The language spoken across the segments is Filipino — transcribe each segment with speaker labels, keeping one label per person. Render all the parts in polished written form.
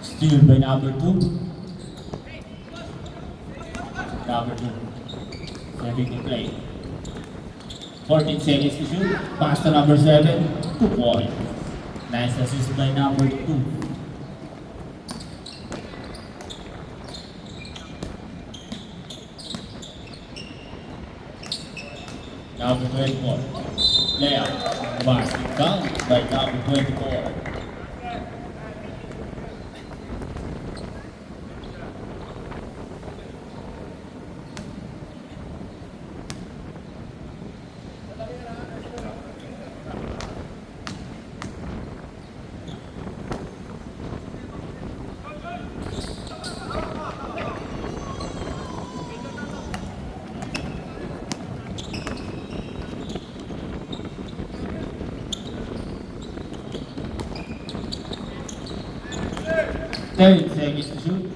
Speaker 1: Steal by number 2. Number 2. Saving the play. 14 seconds to shoot. Pass to number 7. 2 points. Nice assist by number 2. Number 24. Layup. Basket count by number 24. Third seconds to shoot.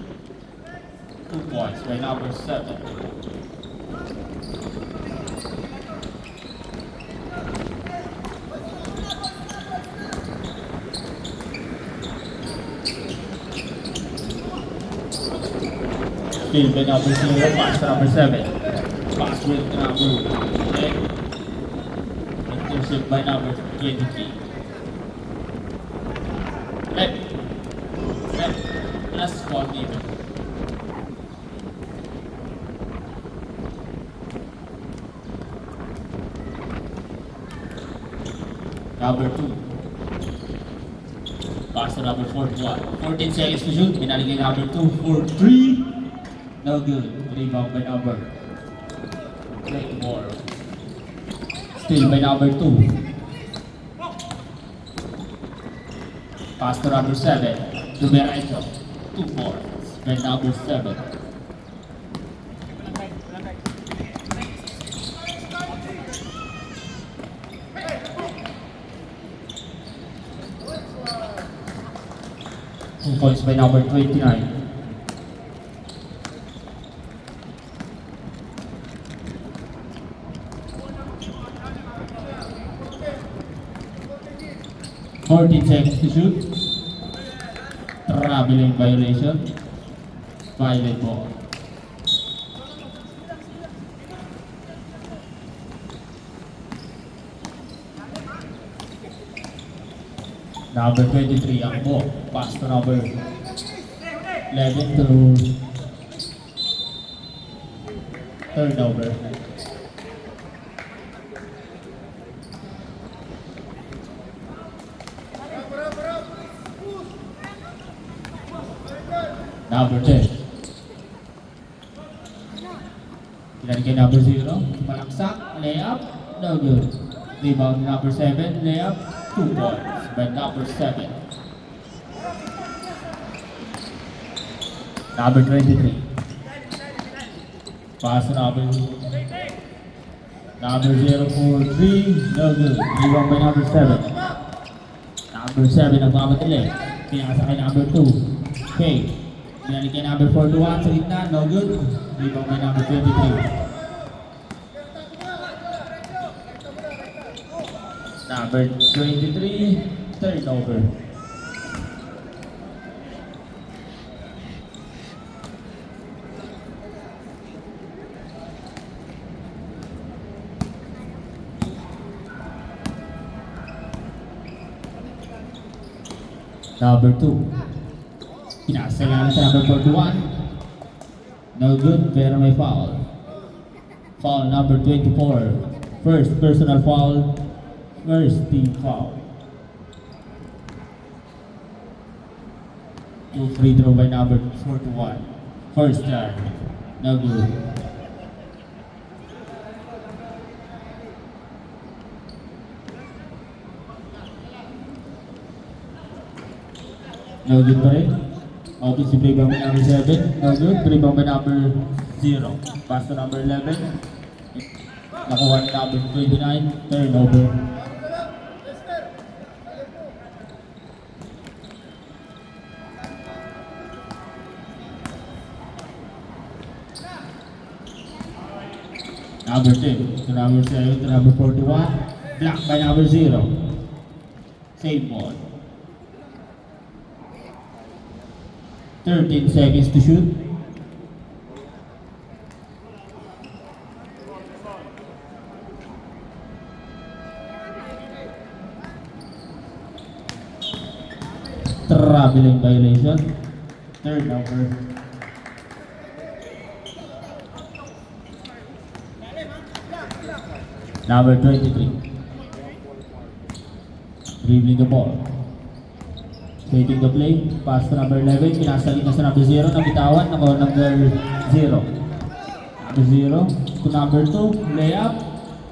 Speaker 1: 2 points by number 7. Steal by number 0. Pass to number 7. Pass with number 10. Intercept by number 23. Left. Last 4 even. Number 2. Pass to number 41. 14 seconds to shoot. Pinaligay number 2 for 3. No good. Rebound by number 24. Steal by number 2. Pass to number 7. Dumerecho. 2 points by number 7. Two points by number 29. Fourteen seconds to shoot. Traveling violation. Violet ball. Number 23 ang ball. Pass to number 11 to turnover. Number 10. Pinagay number 0. Malaksak. Layup. No good. Rebound number 7. Layup. 2 points by number 7. Number 23. Pass to number 0 for 3. No good. Rebound by number 7. Number 7 nagmamadali. Pinakasakay number 2. Okay. Pinalik number 41 sa gitna, no good. Rebound by number 23. Number 23, turnover. Number 2. Pinasa namin sa number 41. No good, pero may foul. Foul number 24. First personal foul. First team foul. 2 free throw by number 41. First time. No good. No good pa rin. Offensive rebound by number 7. No good. Rebound by number 0. Pass to number 11. Nakuha ni number 29. Turnover. Number 10 to number 7 to number 41. Blocked by number 0. Same ball. 13 seconds to shoot. Traveling violation. Turnover. Number 23. Dribbling the ball. Taking the play. Pass to number 11. Pinasalit na sa number 0. Nabitawan. Nako number 0. Number 0 to number 2. Layup.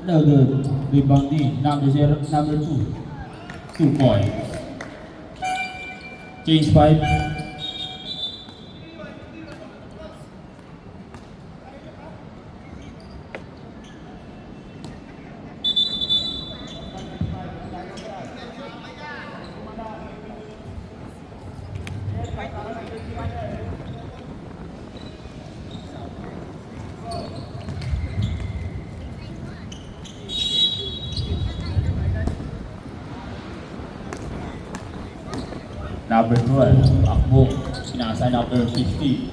Speaker 1: No good. Rebound din. Number 0. Number 2. 2 points. Change 5. Number 12, Akbo, sinasa number 50.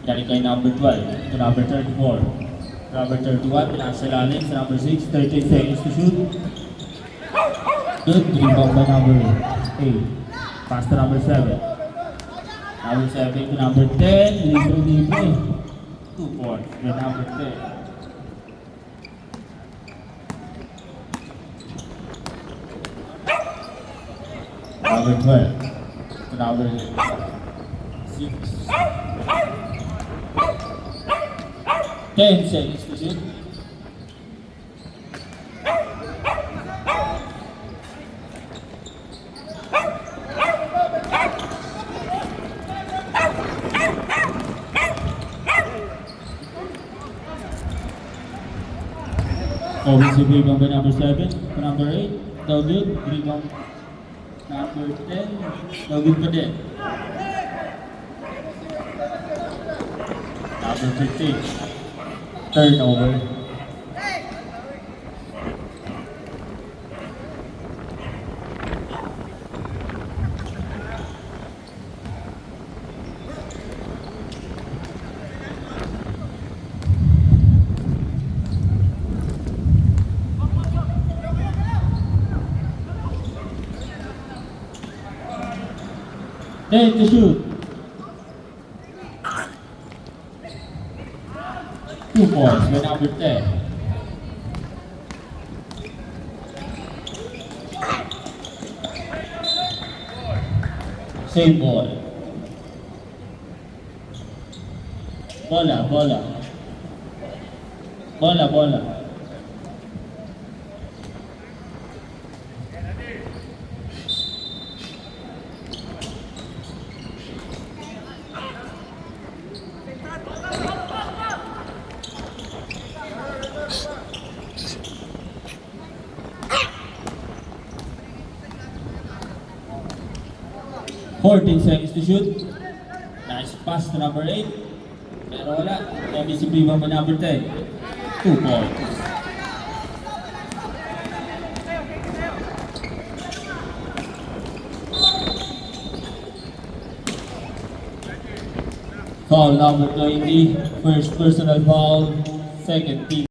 Speaker 1: Dari kay number 12 to number 34. Number 31, pinasa lalim sa number 6, 13 seconds to shoot. Good, rebound by number 8. Pass to number 7. Number 7 to number 10, libre. 2 points by number 10. Number 12. Number 6. 10 seconds to shoot. Obviously rebound by number 7 to number 8. No good. Rebound number 10. No good pa din. Number 15. Turnover. Ten to shoot. 2 points by number 10. Same ball. Bola. Bola. Fourteen seconds to shoot. Nice pass to number 8. Pero wala. Obviously rebound by number 10. 2 points. Foul number 20. First personal foul. Second team.